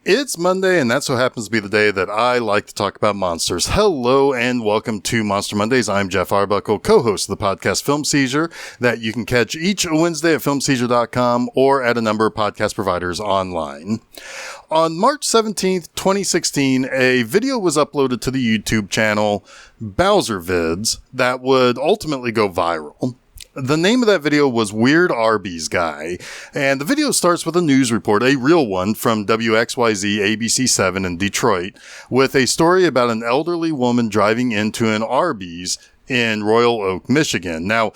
It's Monday, and that so happens to be the day that I like to talk about monsters. Hello, and welcome to Monster Mondays. I'm Geoff Arbuckle, co-host of the podcast Film Seizure, that you can catch each Wednesday at filmseizure.com or at a number of podcast providers online. On March 17th, 2016, a video was uploaded to the YouTube channel Bowser Vids that would ultimately go viral. The name of that video was Weird Arby's Guy, and the video starts with a news report, a real one, from WXYZ ABC7 in Detroit, with a story about an elderly woman driving into an Arby's in Royal Oak, Michigan. Now,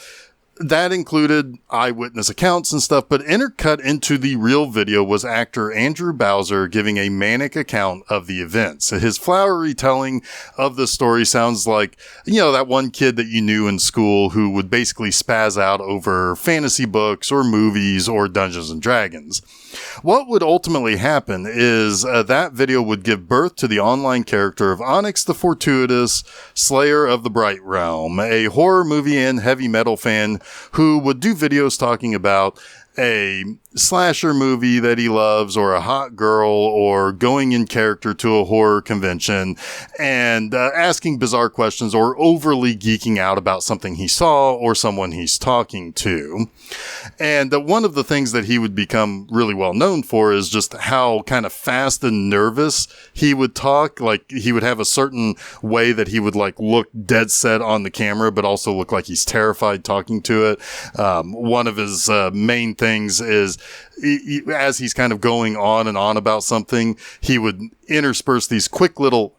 that included eyewitness accounts and stuff, but intercut into the real video was actor Andrew Bowser giving a manic account of the events. His flowery telling of the story sounds like, that one kid that you knew in school who would basically spaz out over fantasy books or movies or Dungeons and Dragons. What would ultimately happen is that video would give birth to the online character of Onyx the Fortuitous, Slayer of the Bright Realm, a horror movie and heavy metal fan who would do videos talking about a slasher movie that he loves, or a hot girl, or going in character to a horror convention and asking bizarre questions or overly geeking out about something he saw or someone he's talking to. And one of the things that he would become really well known for is just how kind of fast and nervous he would talk. Like, he would have a certain way that he would look dead set on the camera, but also look like he's terrified talking to it. One of his main things is, as he's kind of going on and on about something, he would intersperse these quick little,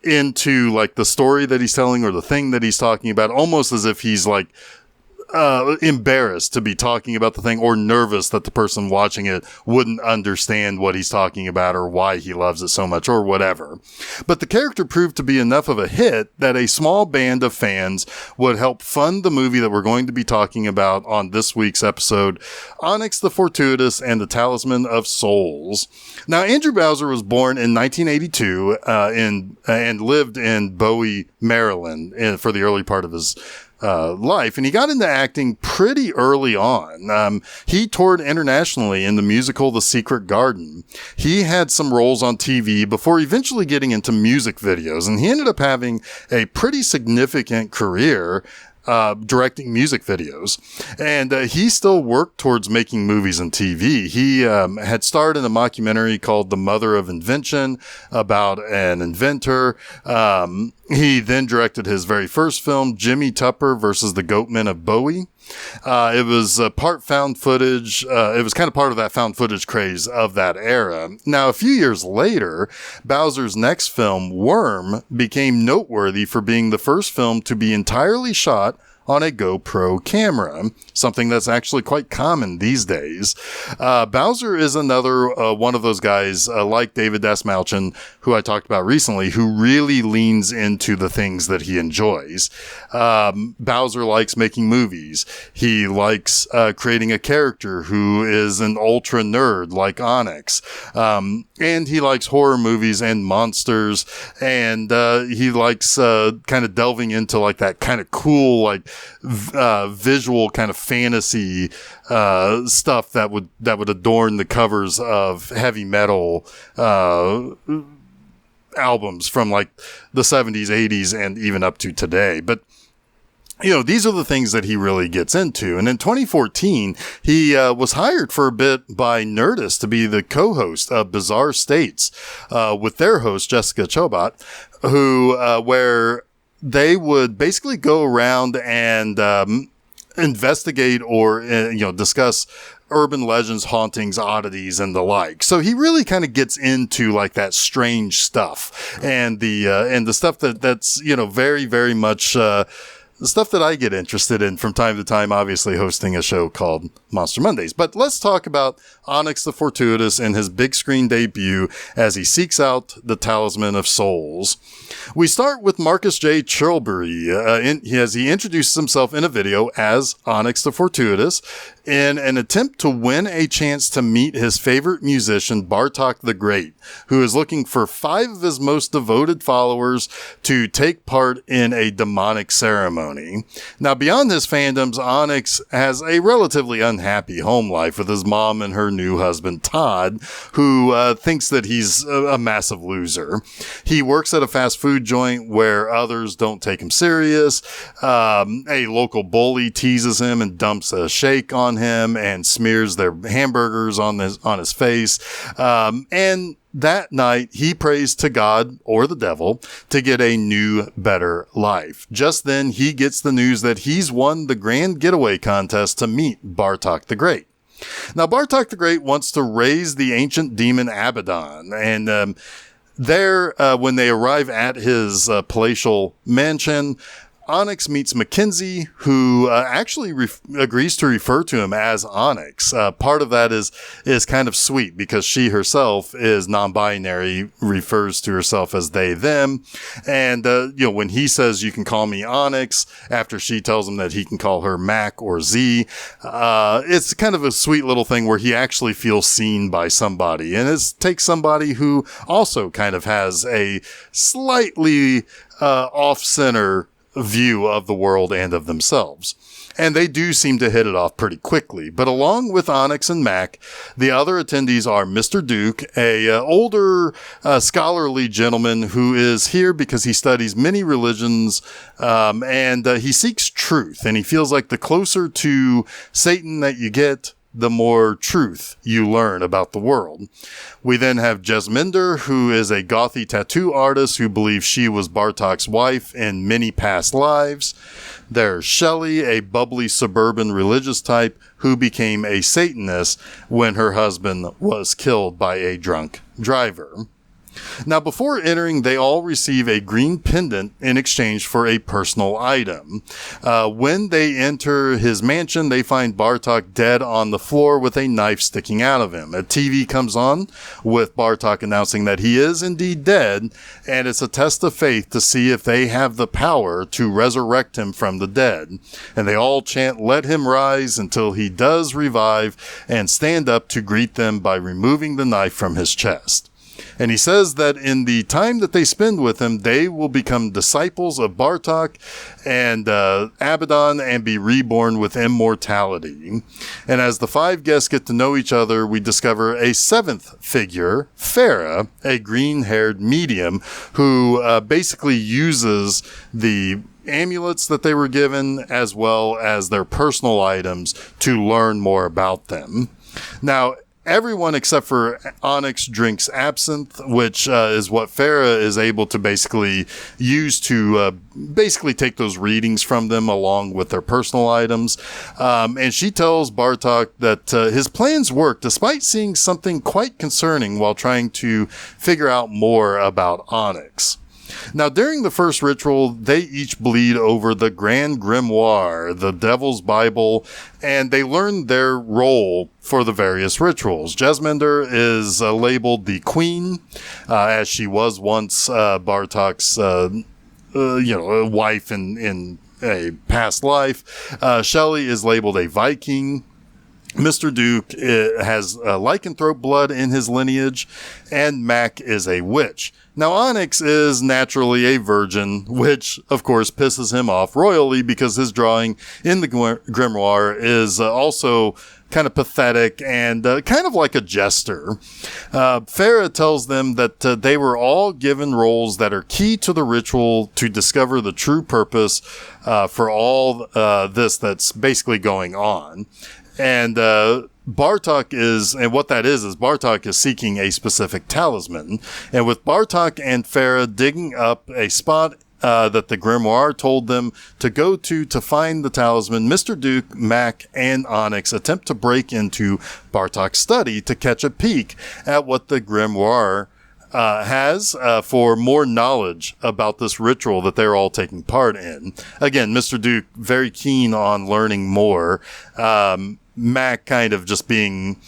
into the story that he's telling or the thing that he's talking about, almost as if he's embarrassed to be talking about the thing, or nervous that the person watching it wouldn't understand what he's talking about or why he loves it so much or whatever. But the character proved to be enough of a hit that a small band of fans would help fund the movie that we're going to be talking about on this week's episode, Onyx the Fortuitous and the Talisman of Souls. Now, Andrew Bowser was born in 1982 and lived in Bowie, Maryland for the early part of his life, and he got into acting pretty early on. He toured internationally in the musical The Secret Garden. He had some roles on TV before eventually getting into music videos, and he ended up having a pretty significant career directing music videos. And he still worked towards making movies and TV. He had starred in a mockumentary called The Mother of Invention about an inventor. He then directed his very first film, Jimmy Tupper versus the Goatmen of Bowie. It was part found footage. It was kind of part of that found footage craze of that era. Now, a few years later, Bowser's next film, Worm, became noteworthy for being the first film to be entirely shot on a GoPro camera, something that's actually quite common these days. Bowser is another one of those guys like David Dasmalchian, who I talked about recently, who really leans into the things that he enjoys. Bowser likes making movies. He likes creating a character who is an ultra nerd like Onyx. And he likes horror movies and monsters. And he likes kind of delving into that kind of cool, visual kind of fantasy stuff that would adorn the covers of heavy metal albums from the 70s, 80s, and even up to today. But these are the things that he really gets into. And in 2014, he was hired for a bit by Nerdist to be the co-host of Bizarre States with their host, Jessica Chobot, where they would basically go around and investigate or discuss urban legends, hauntings, oddities, and the like. So he really kind of gets into that strange stuff and the stuff that's very, very much the stuff that I get interested in from time to time, obviously hosting a show called Monster Mondays. But let's talk about Onyx the Fortuitous and his big screen debut as he seeks out the Talisman of Souls. We start with Marcus J. Chilbury as he introduces himself in a video as Onyx the Fortuitous, in an attempt to win a chance to meet his favorite musician, Bartok the Great, who is looking for 5 of his most devoted followers to take part in a demonic ceremony. Now, beyond his fandoms, Onyx has a relatively unhappy home life with his mom and her new husband, Todd, who thinks that he's a massive loser. He works at a fast food joint where others don't take him serious. A local bully teases him and dumps a shake on him and smears their hamburgers on his face. And that night, he prays to God or the devil to get a new, better life. Just then, he gets the news that he's won the grand getaway contest to meet Bartok the Great. Now, Bartok the Great wants to raise the ancient demon Abaddon, and when they arrive at his palatial mansion, Onyx meets Mackenzie, who actually agrees to refer to him as Onyx. Part of that is kind of sweet because she herself is non-binary, refers to herself as they, them. And, when he says, "You can call me Onyx," after she tells him that he can call her Mac or Z, it's kind of a sweet little thing where he actually feels seen by somebody. And it takes somebody who also kind of has a slightly off-center view of the world and of themselves. And they do seem to hit it off pretty quickly. But along with Onyx and Mac, the other attendees are Mr. Duke, a older scholarly gentleman who is here because he studies many religions, and he seeks truth. And he feels like the closer to Satan that you get, the more truth you learn about the world. We then have Jesminder, who is a gothy tattoo artist who believes she was Bartok's wife in many past lives. There's Shelley, a bubbly suburban religious type who became a Satanist when her husband was killed by a drunk driver. Now, before entering, they all receive a green pendant in exchange for a personal item. When they enter his mansion, they find Bartok dead on the floor with a knife sticking out of him. A TV comes on with Bartok announcing that he is indeed dead, and it's a test of faith to see if they have the power to resurrect him from the dead. And they all chant, "Let him rise," until he does revive and stand up to greet them by removing the knife from his chest. And he says that in the time that they spend with him, they will become disciples of Bartok and Abaddon and be reborn with immortality. And as the 5 guests get to know each other, we discover a 7th figure, Farah, a green-haired medium who basically uses the amulets that they were given as well as their personal items to learn more about them. Now, everyone except for Onyx drinks absinthe, which is what Farah is able to basically use to basically take those readings from them along with their personal items. And she tells Bartok that his plans work despite seeing something quite concerning while trying to figure out more about Onyx. Now, during the first ritual, they each bleed over the Grand Grimoire, the Devil's Bible, and they learn their role for the various rituals. Jesminder is labeled the Queen, as she was once Bartok's, wife in a past life. Shelley is labeled a Viking. Mr. Duke has lycanthrope blood in his lineage, and Mac is a witch. Now, Onyx is naturally a virgin, which, of course, pisses him off royally because his drawing in the grimoire is also kind of pathetic and kind of like a jester. Farah tells them that they were all given roles that are key to the ritual to discover the true purpose for all this that's basically going on. And Bartok is Bartok is seeking a specific talisman. And with Bartok and Farah digging up a spot that the grimoire told them to go to find the talisman, Mr. Duke, Mac, and Onyx attempt to break into Bartok's study to catch a peek at what the grimoire has for more knowledge about this ritual that they're all taking part in. Again, Mr. Duke very keen on learning more. Mac kind of just being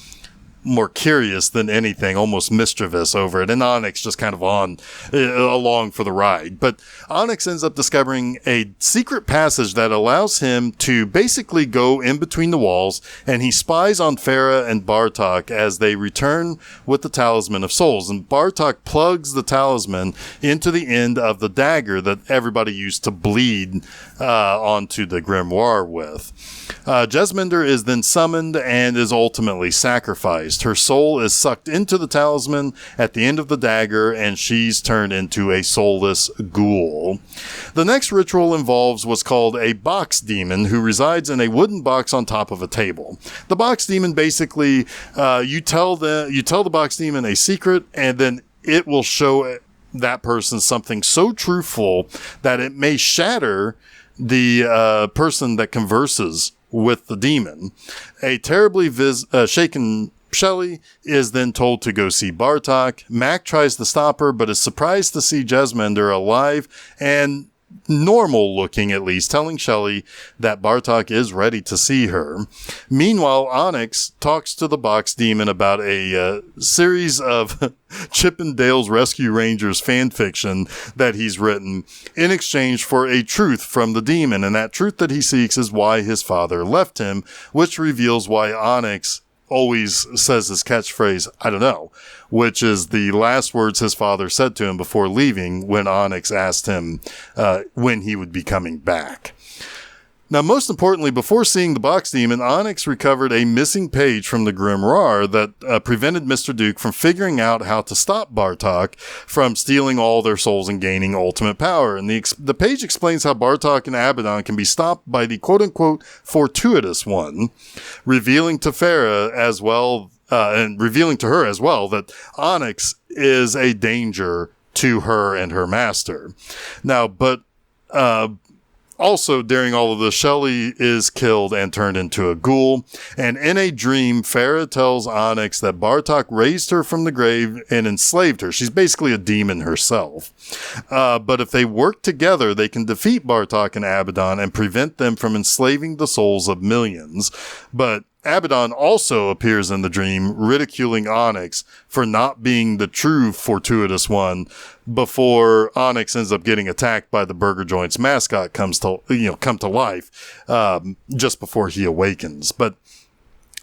more curious than anything, almost mischievous over it. And Onyx just kind of along for the ride. But Onyx ends up discovering a secret passage that allows him to basically go in between the walls, and he spies on Farah and Bartok as they return with the Talisman of Souls. And Bartok plugs the talisman into the end of the dagger that everybody used to bleed onto the grimoire with. Jesminder is then summoned and is ultimately sacrificed. Her soul is sucked into the talisman at the end of the dagger, and she's turned into a soulless ghoul. The next ritual involves what's called a box demon, who resides in a wooden box on top of a table. The box demon basically, you tell the box demon a secret, and then it will show that person something so truthful that it may shatter the person that converses with the demon. A terribly shaken Shelley is then told to go see Bartok. Mac tries to stop her, but is surprised to see Jesminder alive and normal looking, at least, telling Shelley that Bartok is ready to see her. Meanwhile, Onyx talks to the box demon about a series of Chip and Dale's Rescue Rangers fan fiction that he's written in exchange for a truth from the demon, and that truth that he seeks is why his father left him, which reveals why Onyx always says his catchphrase, "I don't know," which is the last words his father said to him before leaving when Onyx asked him when he would be coming back. Now, most importantly, before seeing the box demon, Onyx recovered a missing page from the grimoire that prevented Mr. Duke from figuring out how to stop Bartok from stealing all their souls and gaining ultimate power. And the page explains how Bartok and Abaddon can be stopped by the quote-unquote fortuitous one, revealing to Farah as well, and revealing to her as well, that Onyx is a danger to her and her master. Now, also, during all of this, Shelley is killed and turned into a ghoul. And in a dream, Farah tells Onyx that Bartok raised her from the grave and enslaved her. She's basically a demon herself. But if they work together, they can defeat Bartok and Abaddon and prevent them from enslaving the souls of millions. But Abaddon also appears in the dream, ridiculing Onyx for not being the true fortuitous one before Onyx ends up getting attacked by the Burger Joint's mascot come to life, just before he awakens. But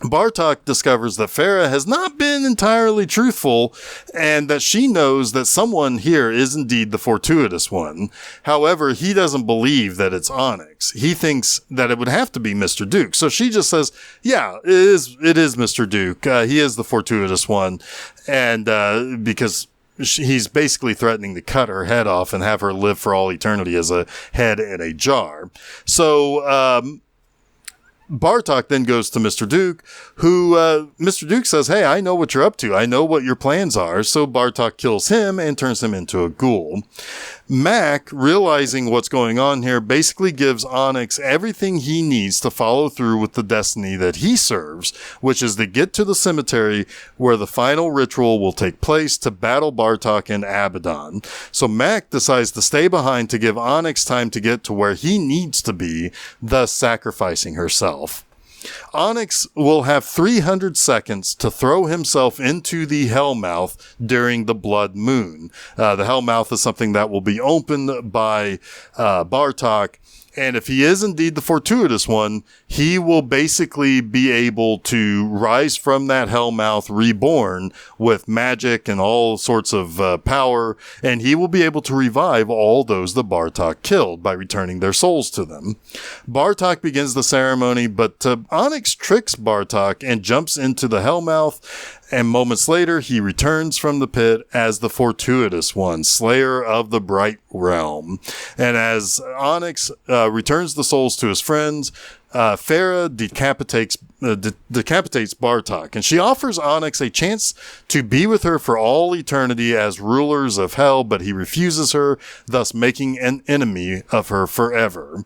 Bartok discovers that Farah has not been entirely truthful and that she knows that someone here is indeed the fortuitous one. However, he doesn't believe that it's Onyx. He thinks that it would have to be Mr. Duke. So she just says, yeah, it is Mr. Duke. He is the fortuitous one. And because he's basically threatening to cut her head off and have her live for all eternity as a head in a jar. So, Bartok then goes to Mr. Duke, who, Mr. Duke says, hey, I know what you're up to. I know what your plans are. So Bartok kills him and turns him into a ghoul. Mac, realizing what's going on here, basically gives Onyx everything he needs to follow through with the destiny that he serves, which is to get to the cemetery where the final ritual will take place to battle Bartok and Abaddon. So Mac decides to stay behind to give Onyx time to get to where he needs to be, thus sacrificing herself. Onyx will have 300 seconds to throw himself into the Hellmouth during the Blood Moon. The Hellmouth is something that will be opened by Bartok, and if he is indeed the fortuitous one, he will basically be able to rise from that Hellmouth reborn with magic and all sorts of power, and he will be able to revive all those that Bartok killed by returning their souls to them. Bartok begins the ceremony, but Onyx tricks Bartok and jumps into the Hellmouth, and moments later, he returns from the pit as the fortuitous one, slayer of the bright realm. And as Onyx returns the souls to his friends, Farah decapitates Bartok, and she offers Onyx a chance to be with her for all eternity as rulers of hell, but he refuses her, thus making an enemy of her forever.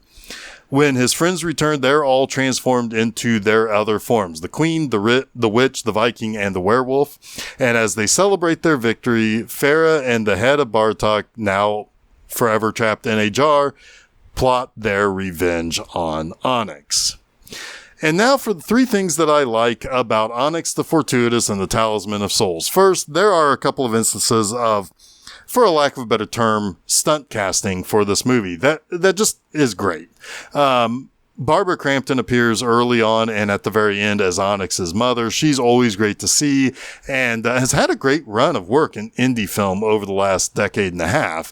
When his friends return, they're all transformed into their other forms, the queen, the witch, the Viking, and the werewolf. And as they celebrate their victory, Farah and the head of Bartok, now forever trapped in a jar, plot their revenge on Onyx. And now for the 3 things that I like about Onyx the Fortuitous and the Talisman of Souls. First, there are a couple of instances of, for a lack of a better term, stunt casting for this movie. That just is great. Barbara Crampton appears early on and at the very end as Onyx's mother. She's always great to see and has had a great run of work in indie film over the last decade and a half,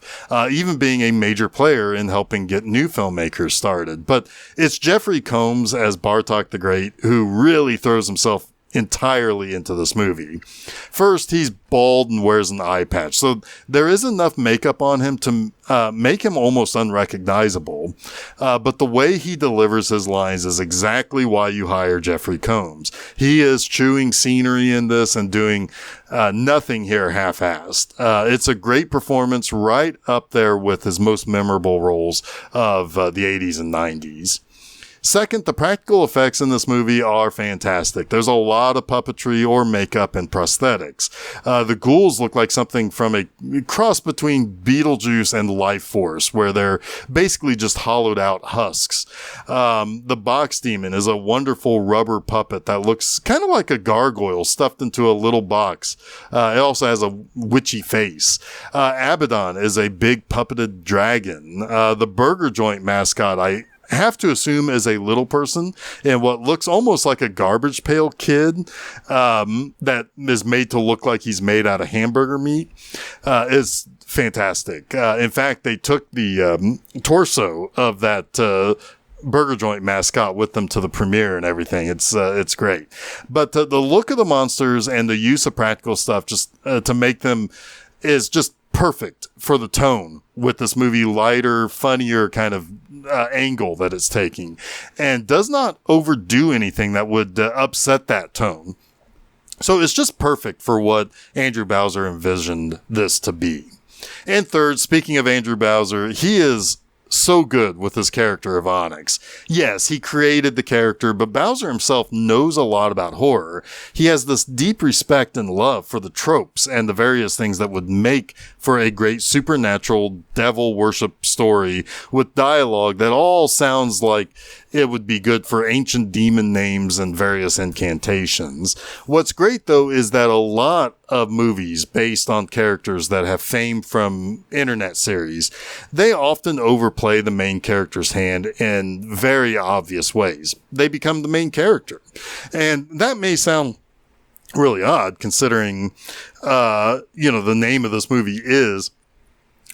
even being a major player in helping get new filmmakers started. But it's Jeffrey Combs as Bartok the Great who really throws himself entirely into this movie. First, he's bald and wears an eye patch, so there is enough makeup on him to make him almost unrecognizable, but the way he delivers his lines is exactly why you hire Jeffrey Combs. He is chewing scenery in this and doing nothing here half-assed. It's a great performance, right up there with his most memorable roles of the 80s and 90s. Second, the practical effects in this movie are fantastic. There's a lot of puppetry or makeup and prosthetics. The ghouls look like something from a cross between Beetlejuice and Life Force, where they're basically just hollowed out husks. The box demon is a wonderful rubber puppet that looks kind of like a gargoyle stuffed into a little box. It also has a witchy face. Abaddon is a big puppeted dragon. The burger joint mascot, I have to assume is a little person and what looks almost like a garbage pail kid that is made to look like he's made out of hamburger meat is fantastic. In fact, they took the torso of that burger joint mascot with them to the premiere and everything. It's great. But the look of the monsters and the use of practical stuff just to make them is just perfect for the tone with this movie, lighter, funnier kind of angle that it's taking, and does not overdo anything that would upset that tone. So it's just perfect for what Andrew Bowser envisioned this to be. And third, speaking of Andrew Bowser, he is so good with his character of Onyx. Yes, he created the character, but Bowser himself knows a lot about horror. He has this deep respect and love for the tropes and the various things that would make for a great supernatural devil worship story with dialogue that all sounds like it would be good for ancient demon names and various incantations. What's great, though, is that a lot of movies based on characters that have fame from internet series, they often overplay the main character's hand in very obvious ways. They become the main character. And that may sound really odd considering, the name of this movie is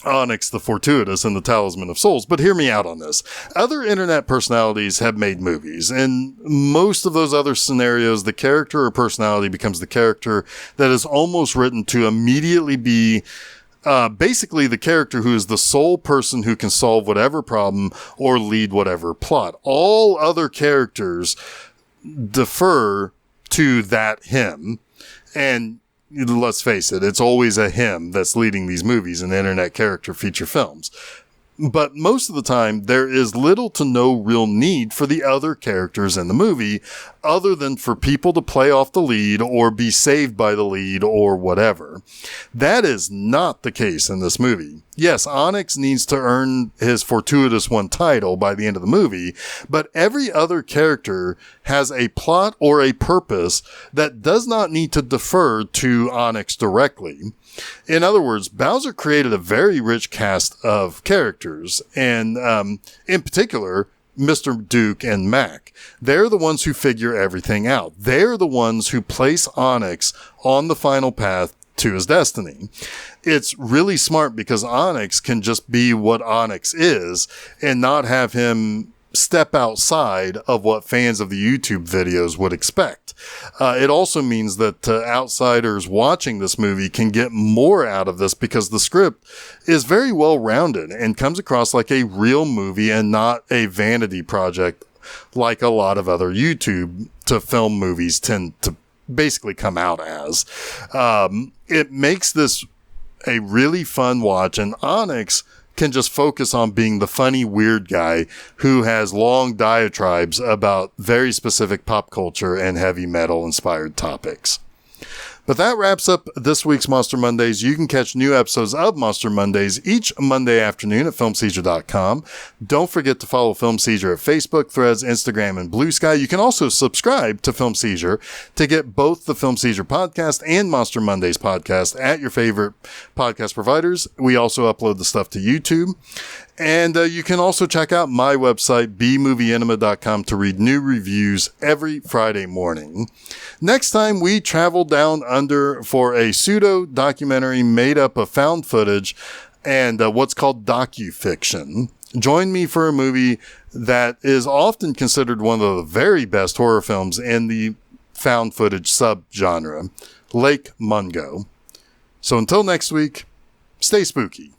Onyx the Fortuitous and the Talisman of Souls. But hear me out on this. Other internet personalities have made movies. In most of those other scenarios, the character or personality becomes the character that is almost written to immediately be basically the character who is the sole person who can solve whatever problem or lead whatever plot. All other characters defer to that him, and let's face it, it's always a him that's leading these movies in internet character feature films. But most of the time, there is little to no real need for the other characters in the movie, other than for people to play off the lead or be saved by the lead or whatever. That is not the case in this movie. Yes, Onyx needs to earn his Fortuitous One title by the end of the movie, but every other character has a plot or a purpose that does not need to defer to Onyx directly. In other words, Bowser created a very rich cast of characters, and in particular, Mr. Duke and Mac. They're the ones who figure everything out. They're the ones who place Onyx on the final path to his destiny. It's really smart because Onyx can just be what Onyx is and not have him step outside of what fans of the YouTube videos would expect. It also means that outsiders watching this movie can get more out of this because the script is very well rounded and comes across like a real movie and not a vanity project like a lot of other YouTube to film movies tend to basically come out as. It makes this a really fun watch, and Onyx can just focus on being the funny, weird guy who has long diatribes about very specific pop culture and heavy metal inspired topics. But that wraps up this week's Monster Mondays. You can catch new episodes of Monster Mondays each Monday afternoon at filmseizure.com. Don't forget to follow Film Seizure at Facebook, Threads, Instagram, and Blue Sky. You can also subscribe to Film Seizure to get both the Film Seizure podcast and Monster Mondays podcast at your favorite podcast providers. We also upload the stuff to YouTube. And you can also check out my website, bmovieenema.com, to read new reviews every Friday morning. Next time, we travel down under for a pseudo-documentary made up of found footage and what's called docufiction. Join me for a movie that is often considered one of the very best horror films in the found footage subgenre, Lake Mungo. So until next week, stay spooky.